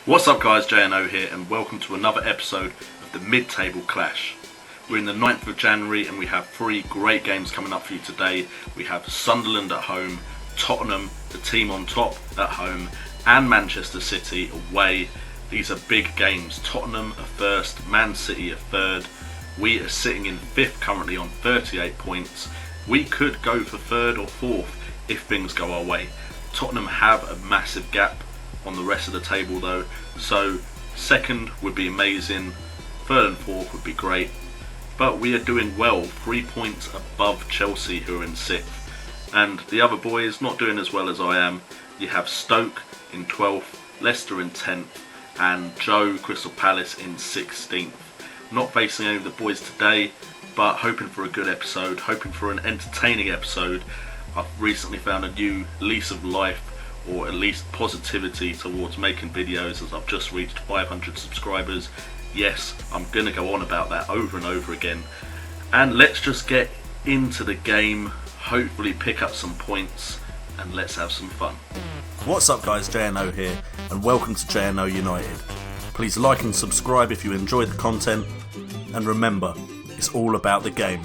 What's up guys, JNO here and welcome to another episode of the Mid-Table Clash. We're in the 9th of January and we have 3 great games coming up for you today. We have Sunderland at home, Tottenham, the team on top, at home, and Manchester City away. These are big games. Tottenham are first, Man City are third. We are sitting in 5th currently on 38 points. We could go for 3rd or 4th if things go our way. Tottenham have a massive gap on the rest of the table though, so 2nd would be amazing, 3rd and 4th would be great, but we are doing well, 3 points above Chelsea who are in 6th, and the other boys not doing as well as I am. You have Stoke in 12th, Leicester in 10th, and Joe Crystal Palace in 16th. Not facing any of the boys today, but hoping for a good episode, hoping for an entertaining episode. I've recently found a new lease of life, or at least positivity towards making videos, as I've just reached 500 subscribers. Yes, I'm gonna go on about that over and over again. And let's just get into the game, hopefully pick up some points, and let's have some fun. What's up guys, JNO here, and welcome to JNO United. Please like and subscribe if you enjoy the content, and remember, it's all about the game.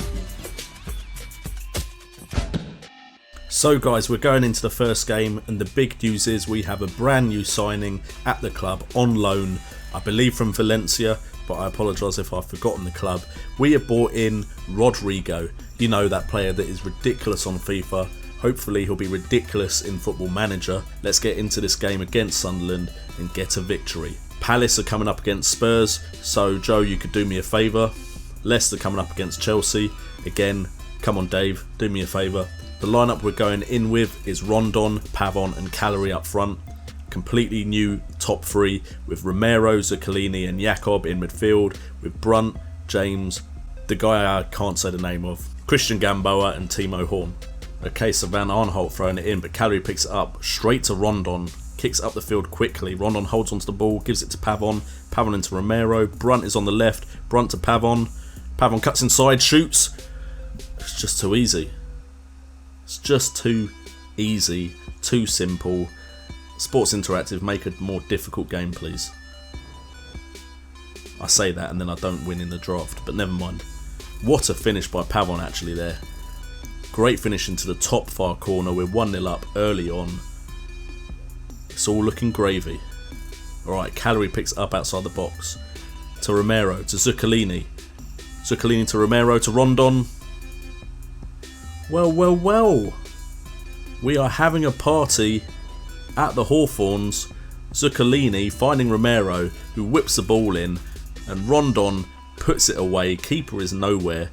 So guys, we're going into the first game, and the big news is we have a brand new signing at the club on loan, I believe from Valencia, but I apologise if I've forgotten the club. We have bought in Rodrigo, you know, that player that is ridiculous on FIFA. Hopefully he'll be ridiculous in Football Manager. Let's get into this game against Sunderland and get a victory. Palace are coming up against Spurs, so Joe, you could do me a favour. Leicester coming up against Chelsea. Again, come on Dave, do me a favour. The lineup we're going in with is Rondon, Pavon and Callery up front. Completely new top 3 with Romero, Zuccolini and Jakob in midfield, with Brunt, James, the guy I can't say the name of, Christian Gamboa and Timo Horn. Okay, so Van Aanholt throwing it in, but Callery picks it up straight to Rondon, kicks up the field quickly. Rondon holds onto the ball, gives it to Pavon, Pavon into Romero, Brunt is on the left, Brunt to Pavon, Pavon cuts inside, shoots. It's just too easy. It's just too easy, too simple. Sports Interactive, make a more difficult game please. I say that and then I don't win in the draft, but never mind. What a finish by Pavon actually there. Great finish into the top far corner. We're 1-0 up early on. It's all looking gravy. Alright, Callery picks it up outside the box. To Romero, to Zuccolini. Zuccolini to Romero, to Rondon. Well. We are having a party at the Hawthorns. Zuccolini finding Romero, who whips the ball in, and Rondon puts it away. Keeper is nowhere.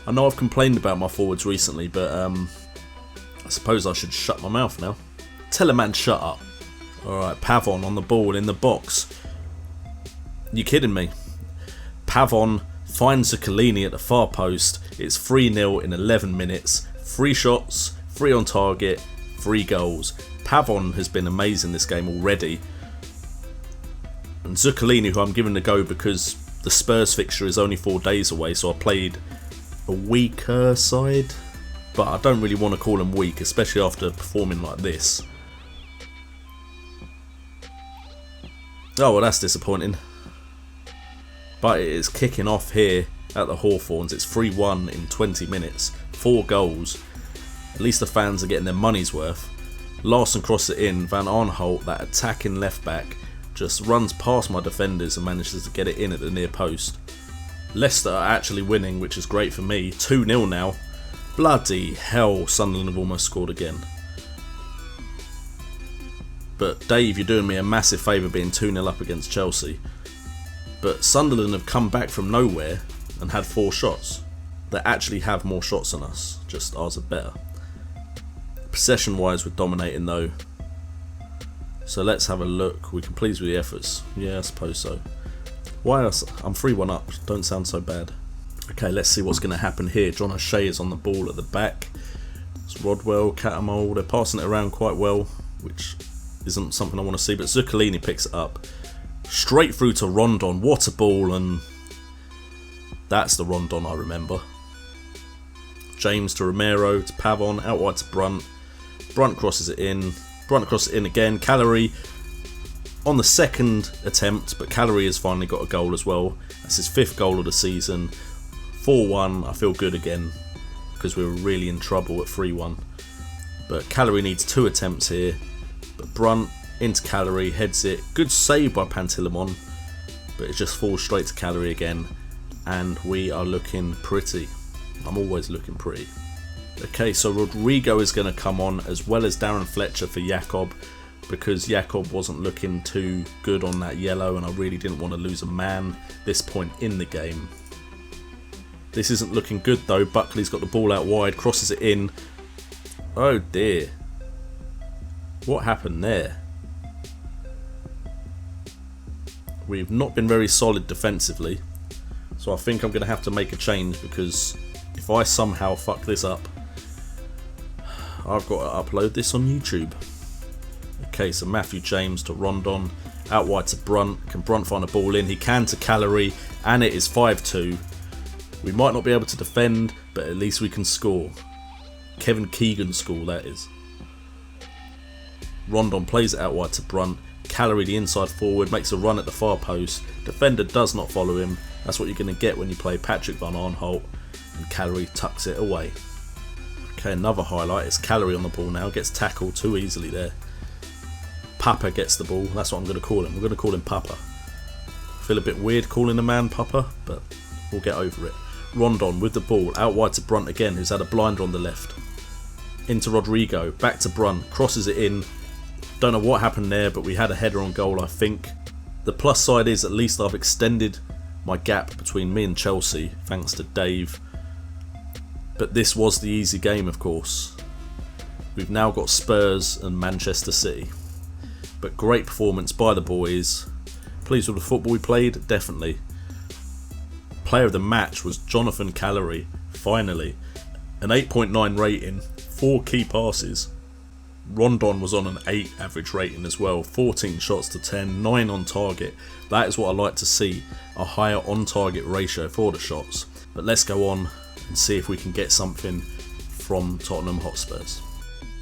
I know I've complained about my forwards recently, but I suppose I should shut my mouth now. Tell a man shut up. Alright, Pavon on the ball in the box. You kidding me? Pavon finds Zuccolini at the far post. It's 3-0 in 11 minutes. 3 shots, 3 on target, 3 goals. Pavon has been amazing this game already. And Zuccolini, who I'm giving a go because the Spurs fixture is only 4 days away, so I played a weaker side. But I don't really want to call him weak, especially after performing like this. Oh, well, that's disappointing. But it is kicking off here at the Hawthorns. It's 3-1 in 20 minutes. 4 goals. At least the fans are getting their money's worth. Larson crosses it in. Van Aanholt, that attacking left back, just runs past my defenders and manages to get it in at the near post. Leicester are actually winning, which is great for me. 2-0 now. Bloody hell, Sunderland have almost scored again. But Dave, you're doing me a massive favour being 2-0 up against Chelsea. But Sunderland have come back from nowhere and had 4 shots. They actually have more shots than us, just ours are better. Possession wise we're dominating though. So let's have a look. We can please with the efforts. Yeah, I suppose so. Why else? I'm 3-1 up, don't sound so bad. Okay, let's see what's going to happen here. John O'Shea is on the ball at the back. It's Rodwell, Catamol, they're passing it around quite well, which isn't something I want to see, but Zuccolini picks it up. Straight through to Rondon, what a ball, and that's the Rondon I remember. James to Romero, to Pavon, out wide to Brunt. Brunt crosses it in. Brunt crosses it in again. Callery on the second attempt, but Calorie has finally got a goal as well. That's his 5th goal of the season. 4-1, I feel good again, because we were really in trouble at 3-1. But Calorie needs 2 attempts here. But Brunt into Calorie, heads it. Good save by Pantilimon, but it just falls straight to Calorie again. And we are looking pretty. I'm always looking pretty. Okay, so Rodrigo is going to come on, as well as Darren Fletcher for Jakob, because Jakob wasn't looking too good on that yellow, and I really didn't want to lose a man this point in the game. This isn't looking good though. Buckley's got the ball out wide, crosses it in. Oh dear. What happened there? We've not been very solid defensively, so I think I'm going to have to make a change, because if I somehow fuck this up, I've got to upload this on YouTube. Okay, so Matthew James to Rondon, out wide to Brunt. Can Brunt find a ball in? He can to Calorie, and it is 5-2. We might not be able to defend, but at least we can score. Kevin Keegan score, that is. Rondon plays it out wide to Brunt. Calorie, the inside forward, makes a run at the far post. Defender does not follow him. That's what you're going to get when you play Patrick Van Arnholt. And Calorie tucks it away. Okay, another highlight is Calorie on the ball now. Gets tackled too easily there. Papa gets the ball. That's what I'm going to call him. We're going to call him Papa. Feel a bit weird calling a man Papa, but we'll get over it. Rondon with the ball, out wide to Brunt again, who's had a blinder on the left. Into Rodrigo, back to Brunt, crosses it in. Don't know what happened there, but we had a header on goal, I think. The plus side is at least I've extended my gap between me and Chelsea, thanks to Dave. But this was the easy game, of course. We've now got Spurs and Manchester City. But great performance by the boys. Pleased with the football we played? Definitely. Player of the match was Jonathan Calorie, finally. An 8.9 rating, 4 key passes. Rondon was on an 8 average rating as well, 14 shots to 10, 9 on target. That is what I like to see, a higher on target ratio for the shots. But let's go on and see if we can get something from Tottenham Hotspurs.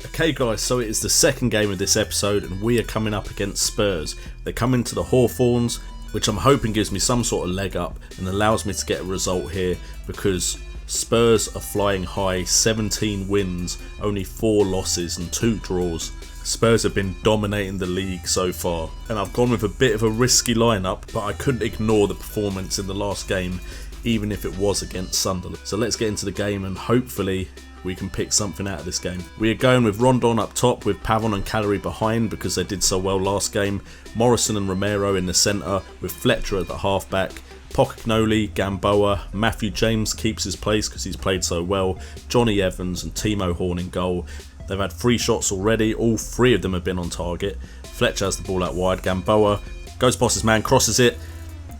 Okay guys, so it is the second game of this episode and we are coming up against Spurs. They're coming to the Hawthorns, which I'm hoping gives me some sort of leg up and allows me to get a result here, because Spurs are flying high, 17 wins, only 4 losses and 2 draws. Spurs have been dominating the league so far, and I've gone with a bit of a risky lineup, but I couldn't ignore the performance in the last game, even if it was against Sunderland. So let's get into the game and hopefully we can pick something out of this game. We are going with Rondon up top with Pavon and Calorie behind because they did so well last game. Morrison and Romero in the centre with Fletcher at the half-back. Pocagnoli, Gamboa, Matthew James keeps his place because he's played so well. Johnny Evans and Timo Horn in goal. They've had 3 shots already, all 3 of them have been on target. Fletcher has the ball out wide. Gamboa goes past his man, crosses it.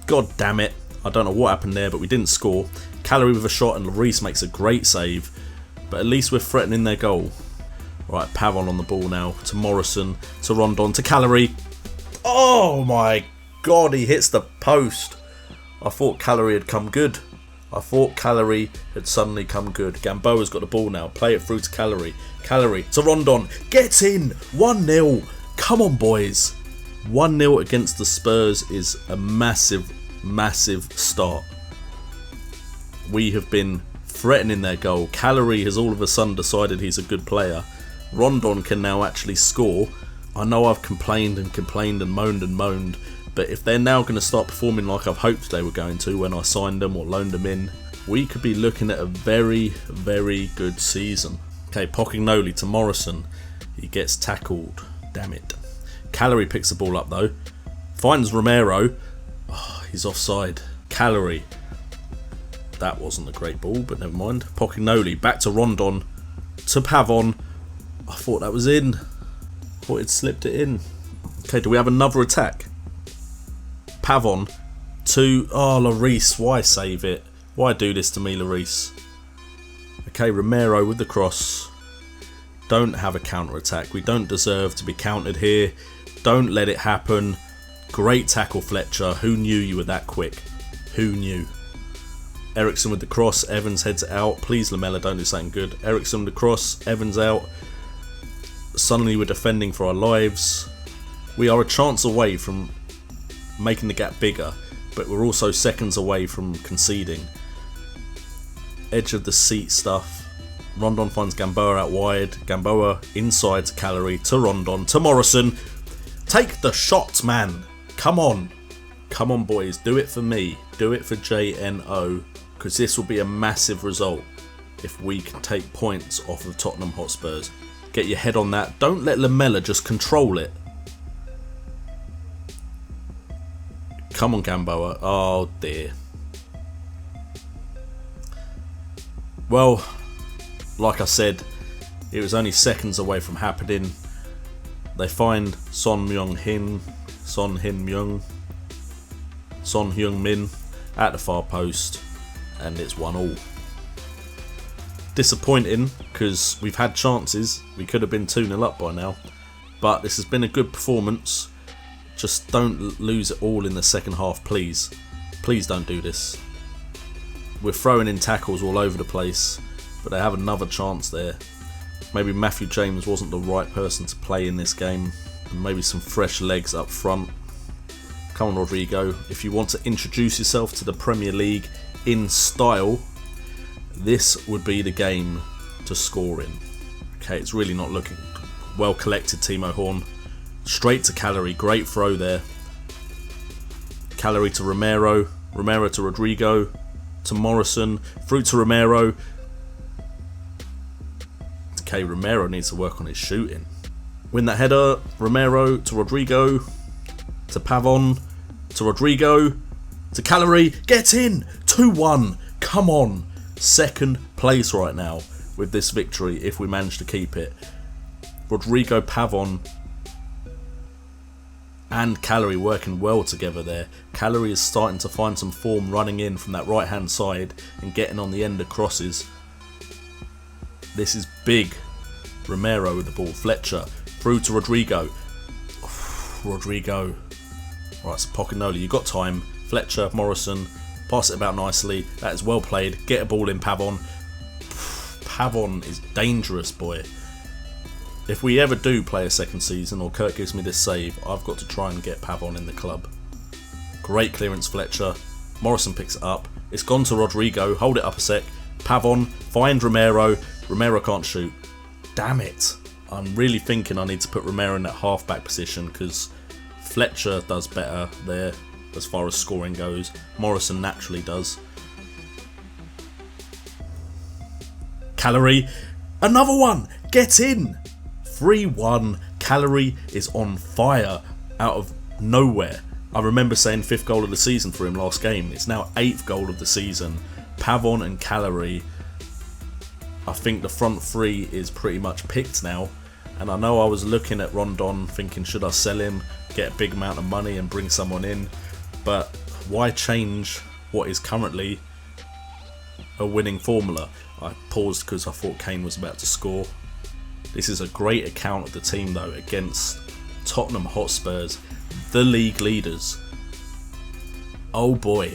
God damn it. I don't know what happened there, but we didn't score. Calorie with a shot and Lloris makes a great save. But at least we're threatening their goal. Right, Pavon on the ball now to Morrison, to Rondon, to Calorie. Oh my god, he hits the post. I thought Calorie had come good. I thought Calorie had suddenly come good. Gamboa's got the ball now. Play it through to Calorie. Calorie to Rondon. Get in! 1-0. Come on, boys. 1-0 against the Spurs is a massive, massive start. We have been threatening their goal. Calorie has all of a sudden decided he's a good player. Rondon can now actually score. I know I've complained and moaned, but if they're now going to start performing like I've hoped they were going to when I signed them or loaned them in, we could be looking at a very, very good season. Okay, Pocagnoli to Morrison. He gets tackled. Damn it. Calorie picks the ball up though. Finds Romero. Oh, he's offside. Calorie. That wasn't a great ball, but never mind. Pocagnoli back to Rondon. To Pavon. I thought that was in. Thought he'd slipped it in. Okay, do we have another attack? Pavon to... Oh, Lloris. Why save it? Why do this to me, Lloris? Okay, Romero with the cross. Don't have a counter-attack. We don't deserve to be countered here. Don't let it happen. Great tackle, Fletcher. Who knew you were that quick? Who knew? Ericsson with the cross. Evans heads it out. Please, Lamella, don't do something good. Ericsson with the cross. Evans out. Suddenly we're defending for our lives. We are a chance away from making the gap bigger, but we're also seconds away from conceding. Edge of the seat stuff. Rondon finds Gamboa out wide. Gamboa inside to Calorie, to Rondon, to Morrison. Take the shot, man. Come on. Come on, boys. Do it for me. Do it for JNO. Because this will be a massive result if we can take points off of Tottenham Hotspurs. Get your head on that. Don't let Lamela just control it. Come on, Gamboa. Oh, dear. Well, like I said, it was only seconds away from happening. They find Son Heung-min at the far post, and it's 1-1. Disappointing, because we've had chances. We could have been 2-0 up by now. But this has been a good performance. Just don't lose it all in the second half, please. Please don't do this. We're throwing in tackles all over the place, but they have another chance there. Maybe Matthew James wasn't the right person to play in this game, and maybe some fresh legs up front. Come on, Rodrigo. If you want to introduce yourself to the Premier League in style, this would be the game to score in. Okay, it's really not looking well collected, Timo Horn. Straight to Calorie, great throw there. Calorie to Romero, Romero to Rodrigo, to Morrison, through to Romero. Okay, Romero needs to work on his shooting. Win that header, Romero to Rodrigo, to Pavon, to Rodrigo, to Calorie, get in, 2-1, come on. Second place right now with this victory if we manage to keep it. Rodrigo, Pavon and Calorie working well together there. Calorie is starting to find some form running in from that right hand side and getting on the end of crosses. This is big. Romero with the ball. Fletcher through to Rodrigo. Rodrigo. Right, so Pocinoli, you've got time. Fletcher, Morrison, pass it about nicely. That is well played. Get a ball in, Pavon. Pavon is dangerous, boy. If we ever do play a second season, or Kurt gives me this save, I've got to try and get Pavon in the club. Great clearance, Fletcher. Morrison picks it up. It's gone to Rodrigo. Hold it up a sec. Pavon, find Romero. Romero can't shoot. Damn it. I'm really thinking I need to put Romero in that half-back position because Fletcher does better there as far as scoring goes. Morrison naturally does. Calorie. Another one. Get in. 3-1. Calorie is on fire out of nowhere. I remember saying 5th goal of the season for him last game. It's now 8th goal of the season. Pavon and Calorie. I think the front three is pretty much picked now. And I know I was looking at Rondon thinking, should I sell him, get a big amount of money and bring someone in? But why change what is currently a winning formula? I paused because I thought Kane was about to score. This is a great account of the team though against Tottenham Hotspurs, the league leaders. Oh boy.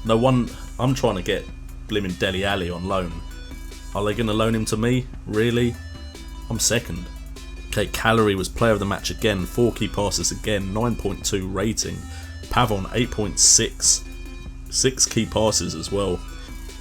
No one, I'm trying to get blimmin' Dele Alli on loan. Are they going to loan him to me? Really? I'm second. Okay, Calorie was player of the match again, 4 key passes again, 9.2 rating. Pavon 8.6, 6 key passes as well.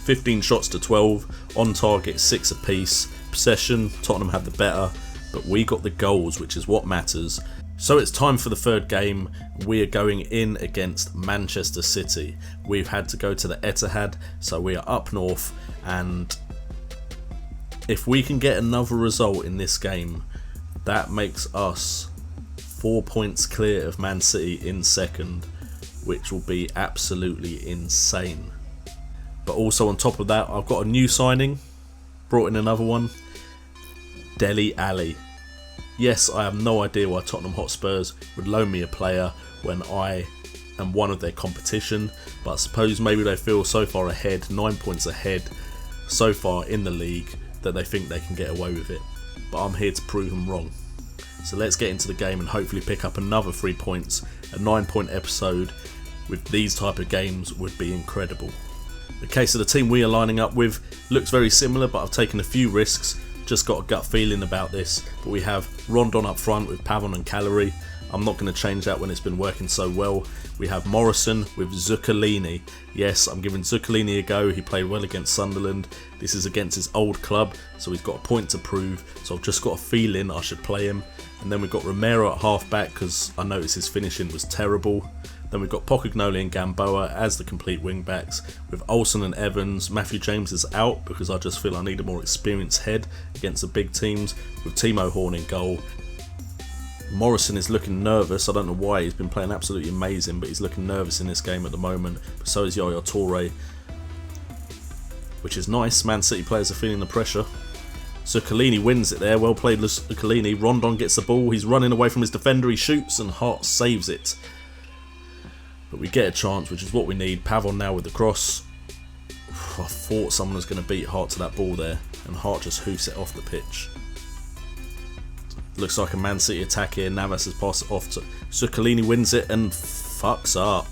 15 shots to 12, on target 6 apiece. Possession, Tottenham had the better, but we got the goals, which is what matters. So it's time for the third game. We are going in against Manchester City. We've had to go to the Etihad, so we are up north, and if we can get another result in this game, that makes us 4 points clear of Man City in second, which will be absolutely insane. But also on top of that, I've got a new signing. Brought in another one. Dele Alli. Yes, I have no idea why Tottenham Hotspurs would loan me a player when I am one of their competition, but I suppose maybe they feel so far ahead, 9 points ahead so far in the league, that they think they can get away with it. But I'm here to prove them wrong. So let's get into the game and hopefully pick up another 3 points. A 9-point episode with these type of games would be incredible. Okay, so the team we are lining up with looks very similar, but I've taken a few risks. Just got a gut feeling about this. But we have Rondon up front with Pavon and Calorie. I'm not going to change that when it's been working so well. We have Morrison with Zuccolini. Yes, I'm giving Zuccolini a go. He played well against Sunderland. This is against his old club, so he's got a point to prove. So I've just got a feeling I should play him. And then we've got Romero at half-back because I noticed his finishing was terrible. Then we've got Pocognoli and Gamboa as the complete wing-backs. With Olsen and Evans, Matthew James is out because I just feel I need a more experienced head against the big teams. With Timo Horn in goal. Morrison is looking nervous. I don't know why. He's been playing absolutely amazing, but he's looking nervous in this game at the moment. But so is Yaya Toure, which is nice. Man City players are feeling the pressure. Zuccolini wins it there. Well played, Zuccolini. Rondon gets the ball. He's running away from his defender. He shoots and Hart saves it. But we get a chance, which is what we need. Pavon now with the cross. I thought someone was going to beat Hart to that ball there, and Hart just hoofs it off the pitch. Looks like a Man City attack here. Navas has passed it off to Zuccolini, wins it and fucks up.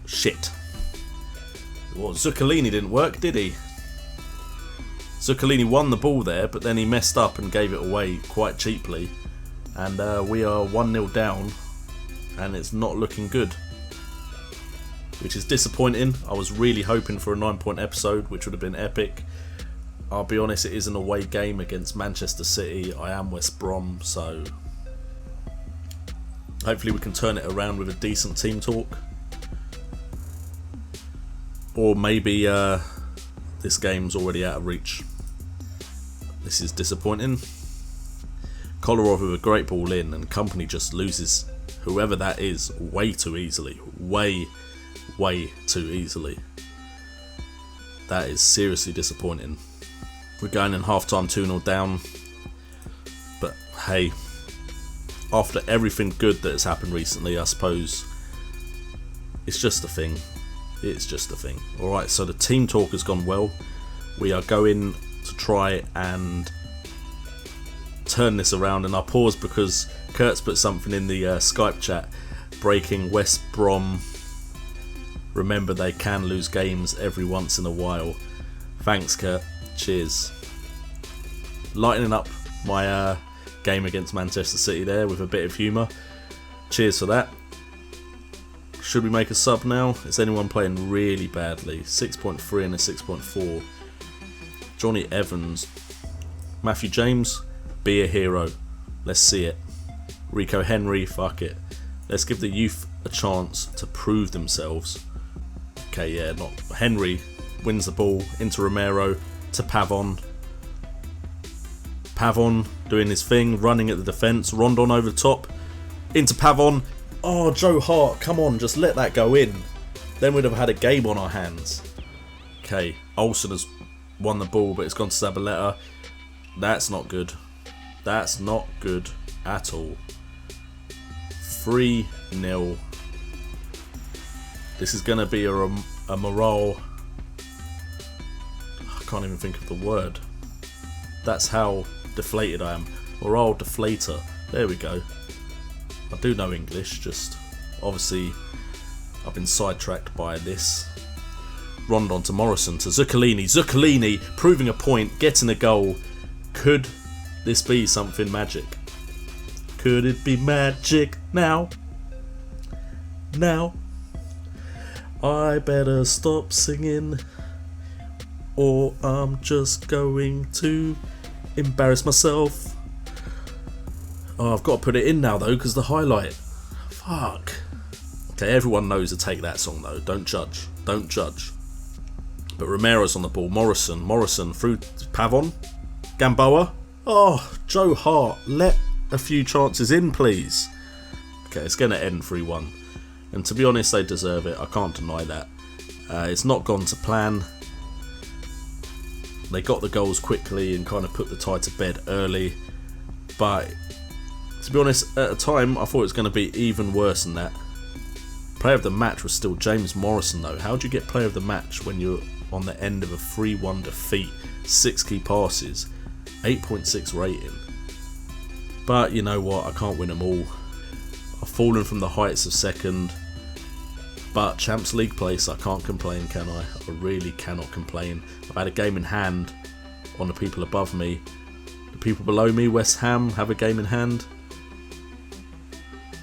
Shit. Well, Zuccolini didn't work, did he? Zuccolini won the ball there, but then he messed up and gave it away quite cheaply. And we are 1-0 down, and it's not looking good, which is disappointing. I was really hoping for a 9-point episode, which would have been epic. I'll be honest, it is an away game against Manchester City. I am West Brom, so hopefully we can turn it around with a decent team talk. Or maybe this game's already out of reach. This is disappointing. Kolarov with a great ball in, and Company just loses whoever that is way too easily. Way too easily. That is seriously disappointing. We're going in half-time 2-0 down. But hey, after everything good that has happened recently, I suppose it's just a thing. It's just a thing. Alright, so the team talk has gone well. We are going to try and turn this around, and I paused because Kurt's put something in the Skype chat. Breaking West Brom. Remember, they can lose games every once in a while. Thanks, Kurt. Cheers. Lightening up my game against Manchester City there with a bit of humour. Cheers for that. Should we make a sub now? Is anyone playing really badly? 6.3 and a 6.4. Johnny Evans. Matthew James, be a hero. Let's see it. Rico Henry, fuck it. Let's give the youth a chance to prove themselves. Okay, yeah, not Henry wins the ball into Romero. To Pavon. Pavon doing his thing, running at the defence. Rondon over the top. Into Pavon. Oh, Joe Hart, come on, just let that go in. Then we'd have had a game on our hands. Okay, Olsen has won the ball, but it's gone to Zabaleta. That's not good. That's not good at all. 3-0. This is going to be a morale. I can't even think of the word. That's how deflated I am. Morale deflator. There we go. I do know English, just obviously I've been sidetracked by this. Rondon to Morrison to Zuccolini. Zuccolini proving a point, getting a goal. Could this be something magic? Could it be magic now? Now? I better stop singing, or I'm just going to embarrass myself. Oh, I've got to put it in now though, because the highlight. Fuck. Okay, everyone knows to take that song though. Don't judge. Don't judge. But Romero's on the ball. Morrison through Pavon. Gamboa. Oh, Joe Hart. Let a few chances in, please. Okay, it's going to end 3-1. And to be honest, they deserve it. I can't deny that. It's not gone to plan. They got the goals quickly and kind of put the tie to bed early. But to be honest, at the time, I thought it was going to be even worse than that. Player of the match was still James Morrison though. How do you get player of the match when you're on the end of a 3-1 defeat? 6 key passes, 8.6 rating. But you know what, I can't win them all. I've fallen from the heights of second. But Champions League place, I can't complain, can I? I really cannot complain. I've had a game in hand on the people above me. The people below me, West Ham, have a game in hand.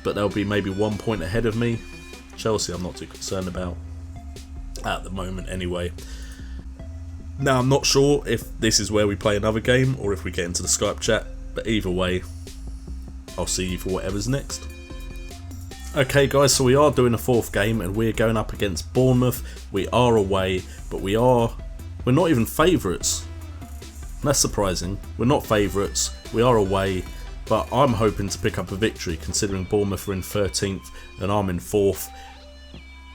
but they'll be maybe 1 point ahead of me. Chelsea I'm not too concerned about at the moment anyway. Now I'm not sure if this is where we play another game or if we get into the Skype chat, but either way, I'll see you for whatever's next. Okay guys, so we are doing a fourth game and we're going up against Bournemouth. We are away, but we're not even favourites. That's surprising. We're not favourites, we are away, but I'm hoping to pick up a victory considering Bournemouth are in 13th and I'm in 4th.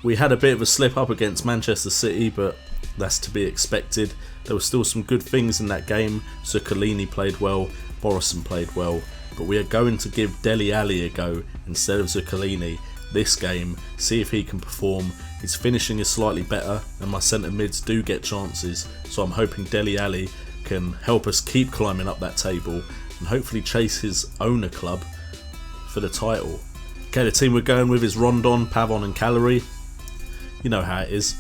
We had a bit of a slip up against Manchester City, but that's to be expected. There were still some good things in that game. Zuccolini played well, Morrison played well, but we are going to give Dele Alli a go instead of Zuccolini this game, see if he can perform. His finishing is slightly better and my centre mids do get chances, so I'm hoping Dele Alli can help us keep climbing up that table and hopefully chase his owner club for the title. Okay, the team we're going with is Rondon, Pavon and Callery. You know how it is.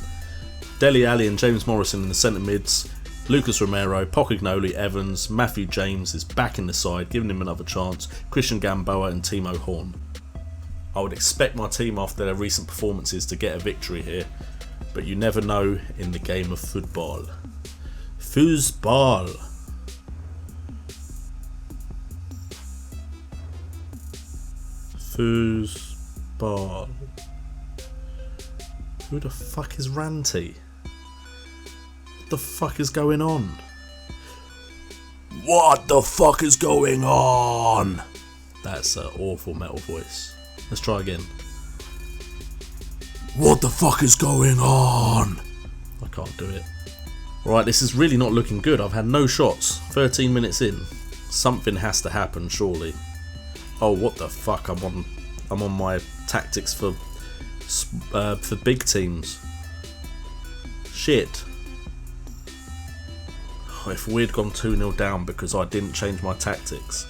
Dele Alli and James Morrison in the centre mids, Lucas Romero, Pocognoli, Evans, Matthew James is back in the side, giving him another chance, Christian Gamboa and Timo Horn. I would expect my team after their recent performances to get a victory here, but you never know in the game of football. Foosball. Foosball. Who the fuck is Ranty? What the fuck is going on? What the fuck is going on? That's an awful metal voice. Let's try again. What the fuck is going on? I can't do it. Right, this is really not looking good. I've had no shots. 13 minutes in. Something has to happen, surely. Oh, what the fuck? I'm on my tactics for big teams. Shit. If we'd gone 2-0 down because I didn't change my tactics.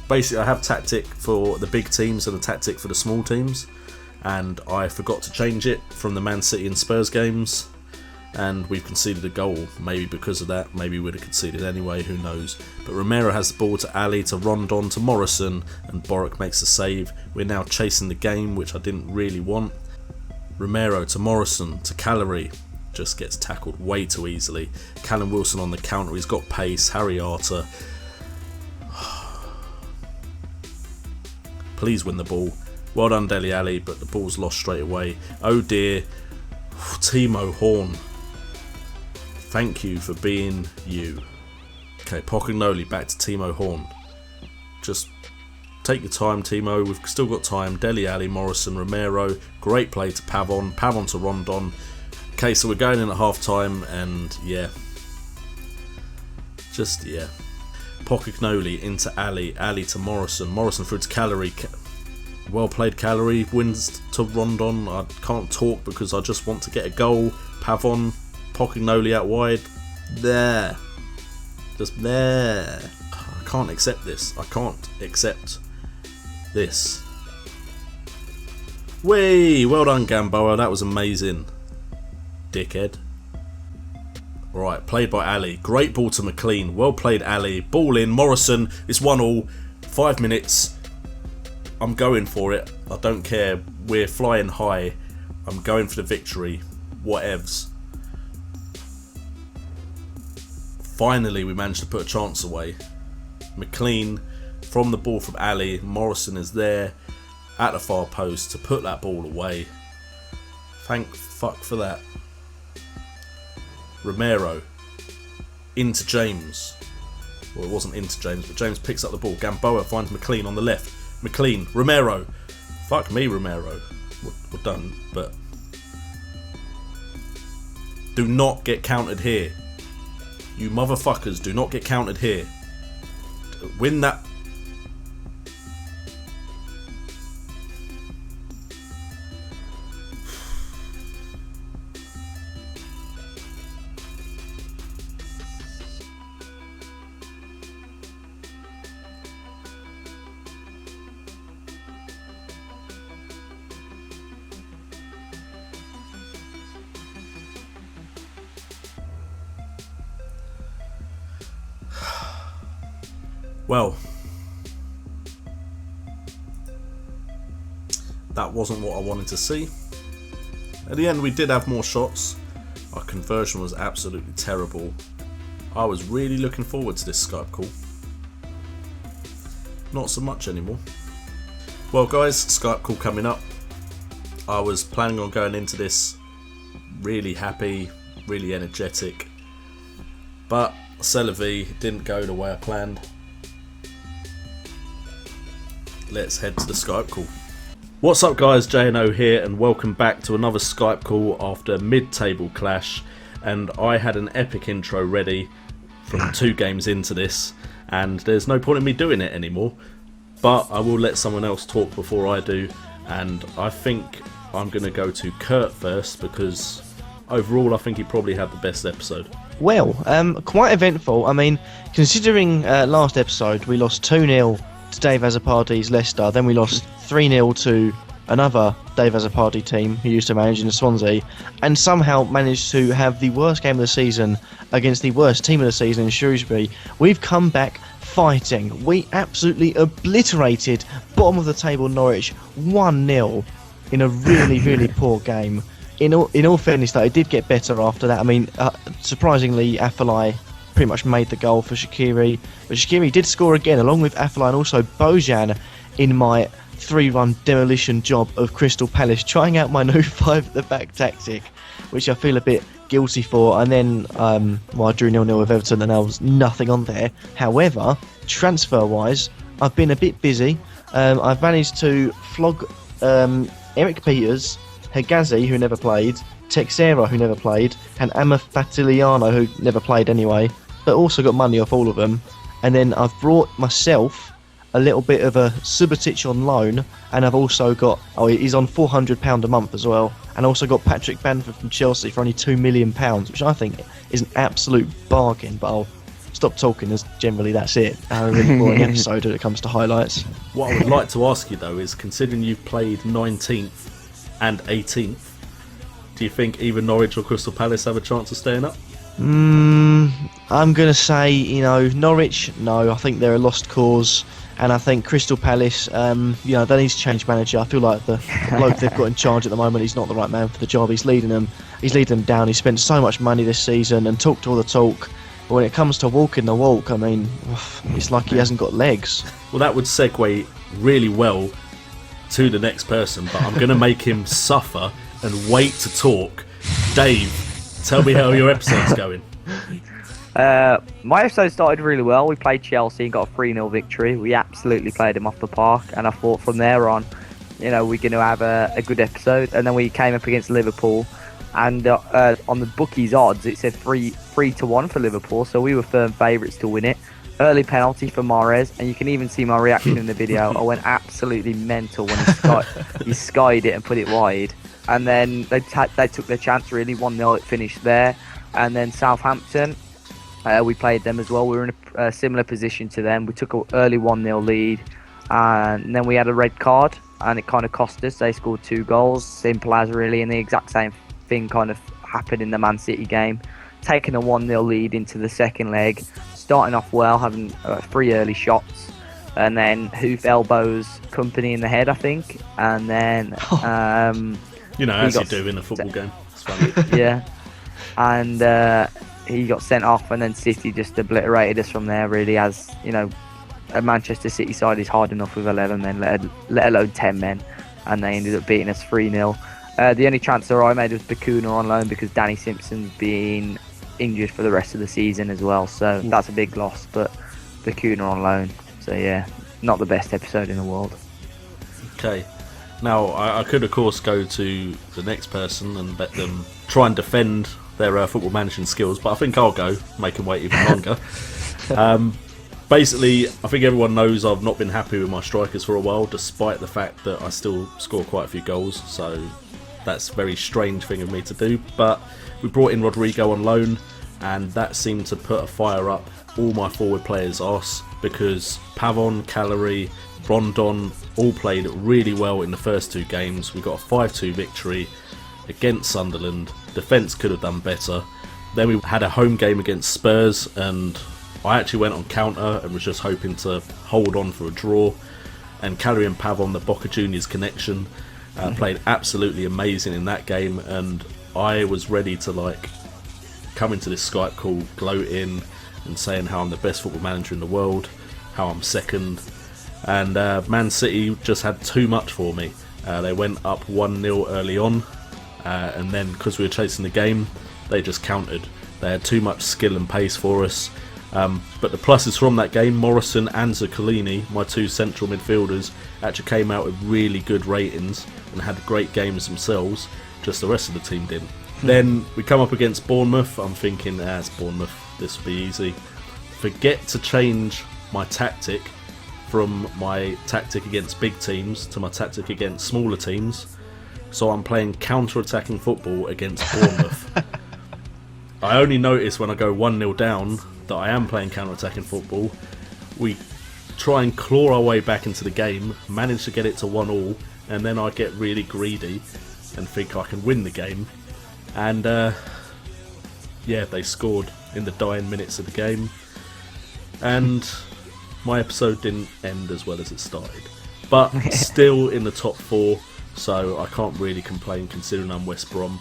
Basically, I have tactic for the big teams and a tactic for the small teams, and I forgot to change it from the Man City and Spurs games, and we've conceded a goal. Maybe because of that, maybe we'd have conceded anyway, who knows. But Romero has the ball to Ali, to Rondon, to Morrison, and Boric makes the save. We're now chasing the game, which I didn't really want. Romero to Morrison, to Callery, just gets tackled way too easily. Callum Wilson on the counter, he's got pace. Harry Arter, please win the ball. Well done Dele Alli, but the ball's lost straight away. Oh dear. Timo Horn, thank you for being you. Okay, Pocognoli back to Timo Horn. Just take your time, Timo, we've still got time. Dele Alli, Morrison, Romero, great play to Pavon, Pavon to Rondon. Okay, so we're going in at half time, and yeah. Pocognoli into Ali, Ali to Morrison, Morrison through to Callery. Well played Callery, wins to Rondon. I can't talk because I just want to get a goal. Pavon, Pocognoli out wide. There. Just there. I can't accept this. I can't accept this. Whey! Well done Gamboa, that was amazing. Dickhead. Alright, played by Ali. Great ball to McLean. Well played Ali. Ball in. Morrison. It's 1-1. 5 minutes. I'm going for it. I don't care. We're flying high. I'm going for the victory. Whatevs. Finally, we managed to put a chance away. McLean from the ball from Ali. Morrison is there at the far post to put that ball away. Thank fuck for that. Romero into James. Well, it wasn't into James, but James picks up the ball. Gamboa finds McLean on the left. McLean, Romero. Fuck me, Romero. We're done, but do not get counted here. You motherfuckers, do not get counted here. Win that. Well, that wasn't what I wanted to see. At the end, we did have more shots. Our conversion was absolutely terrible. I was really looking forward to this Skype call. Not so much anymore. Well guys, Skype call coming up. I was planning on going into this really happy, really energetic, but Celavi didn't go the way I planned. Let's head to the Skype call. What's up guys, J&O here, and welcome back to another Skype call after mid-table clash. And I had an epic intro ready from 2 games into this, and there's no point in me doing it anymore, but I will let someone else talk before I do. And I think I'm going to go to Kurt first, because overall I think he probably had the best episode. Well, quite eventful. I mean, considering last episode we lost 2-0 to DaveAzzopardi's Leicester, then we lost 3-0 to another DaveAzzopardi team who used to manage in Swansea, and somehow managed to have the worst game of the season against the worst team of the season in Shrewsbury. We've come back fighting. We absolutely obliterated bottom of the table Norwich 1-0 in a really, really poor game. In all fairness, though, it did get better after that. I mean, surprisingly, Afellay pretty much made the goal for Shaqiri, but Shaqiri did score again, along with Afellay and also Bojan, in my 3-run demolition job of Crystal Palace, trying out my new 5 at the back tactic, which I feel a bit guilty for. And then I drew 0-0 with Everton, and there was nothing on there. However, transfer-wise, I've been a bit busy. I've managed to flog Eric Peters, Hegazi, who never played, Texera, who never played, and Amafatiliano, who never played anyway, but also got money off all of them. And then I've brought myself a little bit of a Subotic on loan, and I've also got, he's on £400 a month as well, and also got Patrick Bamford from Chelsea for only £2 million, which I think is an absolute bargain. But I'll stop talking, as generally that's it. A really boring episode when it comes to highlights. What I would like to ask you though is, considering you've played 19th and 18th, do you think either Norwich or Crystal Palace have a chance of staying up? I'm going to say, Norwich, no, I think they're a lost cause. And I think Crystal Palace, they need to change manager. I feel like the bloke they've got in charge at the moment, he's not the right man for the job. He's leading them down. He spent so much money this season and talked all the talk. But when it comes to walking the walk, I mean, it's like he hasn't got legs. Well, that would segue really well to the next person, but I'm going to make him suffer and wait to talk. Dave, tell me how your episode's going. My episode started really well. We played Chelsea and got a 3-0 victory. We absolutely played them off the park, and I thought from there on, we're going to have a good episode. And then we came up against Liverpool, and on the bookies odds it said 3-1 for Liverpool, so we were firm favourites to win it. Early penalty for Mahrez, and you can even see my reaction in the video. I went absolutely mental when he skied it and put it wide. And then they took their chance, really. 1-0, it finished there. And then Southampton, we played them as well. We were in a similar position to them. We took an early 1-0 lead, and then we had a red card, and it kind of cost us. They scored 2 goals, simple as really, and the exact same thing kind of happened in the Man City game. Taking a 1-0 lead into the second leg, starting off well, having 3 early shots, and then hoof elbows company in the head, I think, and then as you do in a football game. It's funny. Yeah, and he got sent off, and then City just obliterated us from there, really. As a Manchester City side is hard enough with 11 men, let alone 10 men, and they ended up beating us 3-0. The only transfer I made was Bakuna on loan, because Danny Simpson's been injured for the rest of the season as well, so that's a big loss. But Bakuna on loan, so yeah, not the best episode in the world. Okay, now I could of course go to the next person and let them try and defend their football managing skills, but I think I'll go, make them wait even longer. Basically, I think everyone knows I've not been happy with my strikers for a while, despite the fact that I still score quite a few goals, so that's a very strange thing of me to do. But we brought in Rodrigo on loan, and that seemed to put a fire up all my forward players' arse, because Pavon, Callery, Rondon all played really well in the first 2 games. We got a 5-2 victory against Sunderland. Defence could have done better. Then we had a home game against Spurs, and I actually went on counter and was just hoping to hold on for a draw. And Callery and Pavon, the Boca Juniors connection, Played absolutely amazing in that game, and I was ready to come into this Skype call gloating and saying how I'm the best football manager in the world, how I'm second, and Man City just had too much for me. They went up 1-0 early on, and then because we were chasing the game, they just countered. They had too much skill and pace for us. But the pluses from that game, Morrison and Zuccolini, my two central midfielders, actually came out with really good ratings and had great games themselves, just the rest of the team didn't. Then we come up against Bournemouth. I'm thinking, it's Bournemouth, this will be easy. Forget to change my tactic from my tactic against big teams to my tactic against smaller teams. So I'm playing counter-attacking football against Bournemouth. I only notice when I go 1-0 down that I am playing counter-attacking football. We try and claw our way back into the game, manage to get it to 1-1, and then I get really greedy and think I can win the game. And they scored in the dying minutes of the game. And my episode didn't end as well as it started. But still in the top 4, so I can't really complain considering I'm West Brom.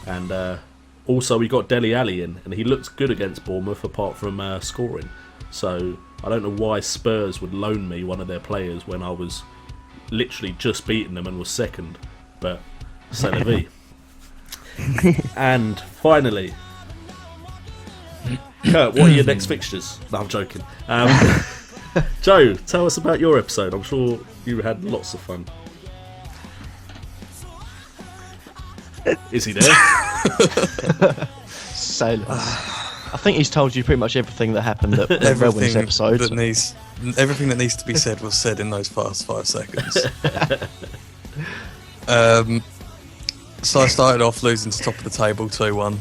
And also we got Dele Alli in, and he looked good against Bournemouth apart from scoring. So I don't know why Spurs would loan me one of their players when I was literally just beating them and was second. But c'est la vie. And finally, Kurt, what are your next fixtures? No, I'm joking. Joe, tell us about your episode. I'm sure you had lots of fun. Is he there? Sailor. I think he's told you pretty much everything that happened at Relwyn's episode. Everything that needs to be said was said in those first 5 seconds. So I started off losing to top of the table 2-1.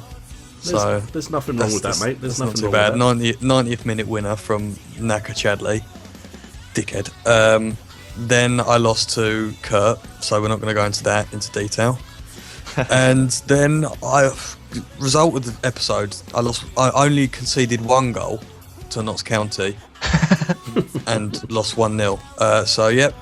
So there's nothing wrong with that, mate. There's nothing not too wrong bad. with that. 90th minute winner from Naka Chadley. Dickhead. Then I lost to Kurt, so we're not going to go into detail. And then result of the episode, I only conceded 1 goal to Notts County and lost 1-0. So yep,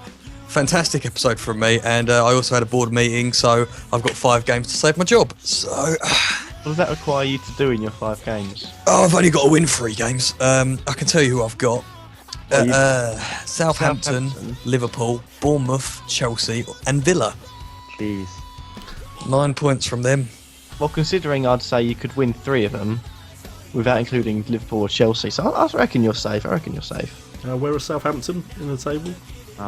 fantastic episode from me. And I also had a board meeting, so I've got 5 games to save my job. So what does that require you to do in your 5 games? Oh, I've only got to win 3 games. I can tell you who I've got. Southampton, Liverpool, Bournemouth, Chelsea and Villa. Jeez. 9 points from them. Well, considering I'd say you could win 3 of them without including Liverpool or Chelsea, so I reckon you're safe. Where are Southampton in the table?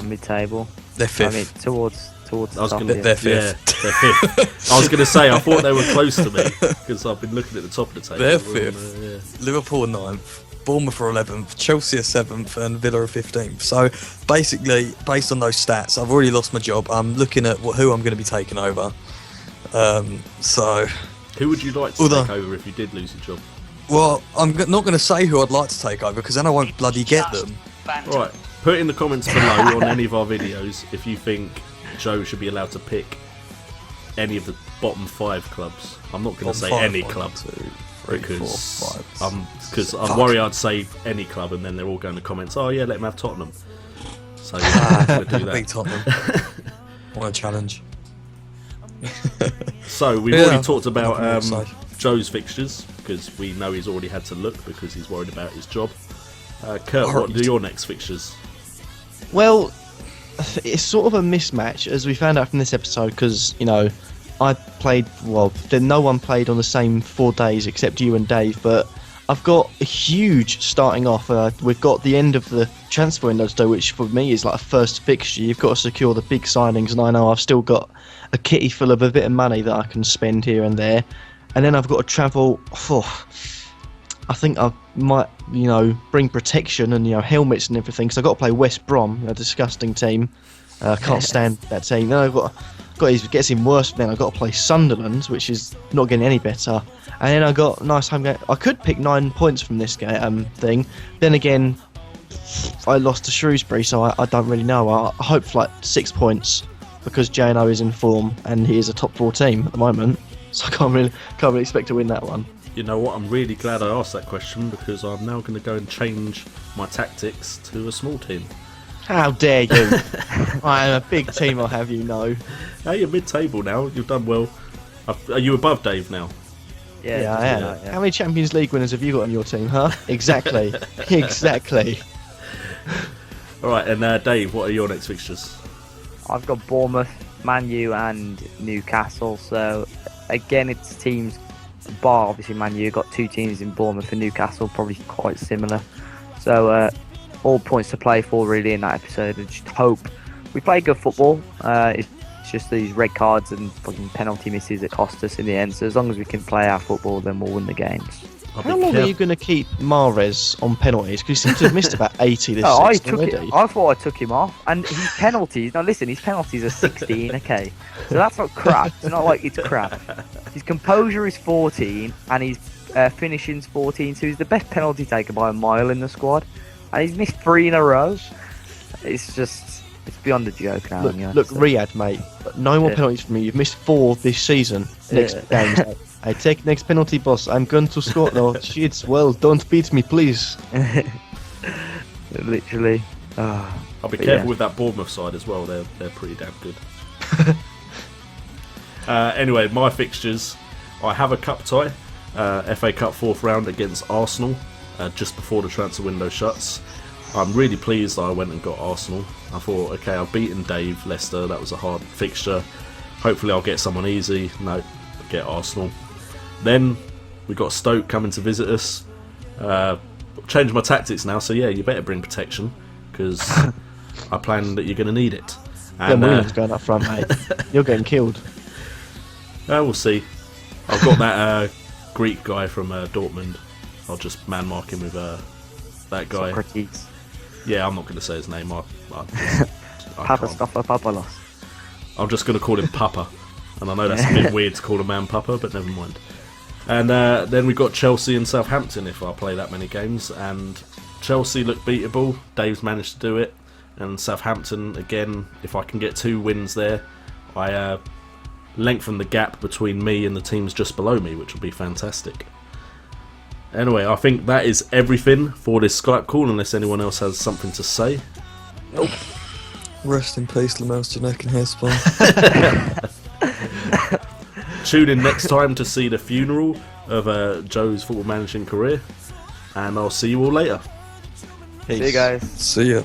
Mid-table. They're 5th. I mean, towards the top. They're 5th. Yeah, they're 5th. I was going to say, I thought they were close to me because I've been looking at the top of the table. They're 5th. Liverpool are 9th. Bournemouth are 11th, Chelsea are 7th, and Villa are 15th. So basically, based on those stats, I've already lost my job. I'm looking at who I'm going to be taking over. So who would you like to take over if you did lose your job? Well, I'm not going to say who I'd like to take over because then I won't bloody get them. Right, put in the comments below on any of our videos if you think Joe should be allowed to pick any of the bottom 5 clubs. I'm not going to say any club. 3, 4, because I'm worried I'd say any club and then they're all going to comments, oh yeah, let him have Tottenham. So yeah, we'll do that. Beat Tottenham. Want a challenge. So we've already talked about Joe's fixtures because we know he's already had to look because he's worried about his job. Kurt, what are your next fixtures? Well, it's sort of a mismatch as we found out from this episode because, you know, I played, then no one played on the same 4 days except you and Dave, but I've got a huge starting off. We've got the end of the transfer window to do, which for me is like a first fixture. You've got to secure the big signings, and I know I've still got a kitty full of a bit of money that I can spend here and there. And then I've got to travel. I think I might, bring protection and, helmets and everything, because I've got to play West Brom, a disgusting team. I can't stand that team. Then I've got it gets even worse. Then I've got to play Sunderland, which is not getting any better. And then I got a nice home game. I could pick 9 points from this game thing. Then again, I lost to Shrewsbury, so I don't really know. I hope for like 6 points because J&O is in form and he is a top 4 team at the moment. So I can't really expect to win that one. You know what? I'm really glad I asked that question because I'm now going to go and change my tactics to a small team. How dare you? I am a big team, I'll have you know. Hey, you're mid-table now. You've done well. Are you above Dave now? Yeah, I am. How many Champions League winners have you got on your team, huh? Exactly. Exactly. All right, and Dave, what are your next fixtures? I've got Bournemouth, Man U, and Newcastle. So again, it's teams. Bar obviously Man U got 2 teams in Bournemouth and Newcastle, probably quite similar. So all points to play for really in that episode. I just hope we play good football. It's just these red cards and fucking penalty misses that cost us in the end. So as long as we can play our football, then we'll win the games. How long are you going to keep Mahrez on penalties? Because he seems to have missed about 80 this season already. I thought I took him off. And his penalties, now listen, his penalties are 16, okay? So that's not crap. It's not like it's crap. His composure is 14 and his finishing's 14. So he's the best penalty taker by a mile in the squad. And he's missed 3 in a row. It's just, it's beyond a joke now. Look, Riyadh, mate. No more penalties for me. You've missed 4 this season. Next game. I take next penalty, boss. I'm going to score. No, shit. Well, don't beat me, please. Literally. I'll be careful with that Bournemouth side as well. They're pretty damn good. Anyway, my fixtures. I have a cup tie. FA Cup 4th round against Arsenal just before the transfer window shuts. I'm really pleased that I went and got Arsenal. I thought, okay, I've beaten Dave, Leicester. That was a hard fixture. Hopefully I'll get someone easy. No, get Arsenal. Then we got Stoke coming to visit us. Changed my tactics now, so yeah, you better bring protection because I plan that you're going to need it. And Williams going up front, mate. You're getting killed. We'll see. I've got that Greek guy from Dortmund. I'll just man mark him with that guy. Socrates. Yeah, I'm not going to say his name. I Papalos. I'm just going to call him Papa. And I know that's a bit weird to call a man Papa, but never mind. And then we've got Chelsea and Southampton if I play that many games. And Chelsea look beatable. Dave's managed to do it. And Southampton, again, if I can get 2 wins there, I lengthen the gap between me and the teams just below me, which will be fantastic. Anyway, I think that is everything for this Skype call, unless anyone else has something to say. Nope. Rest in peace, Lamels Janek and Hairspray. Tune in next time to see the funeral of Joe's football managing career, and I'll see you all later. Peace. See you guys. See ya.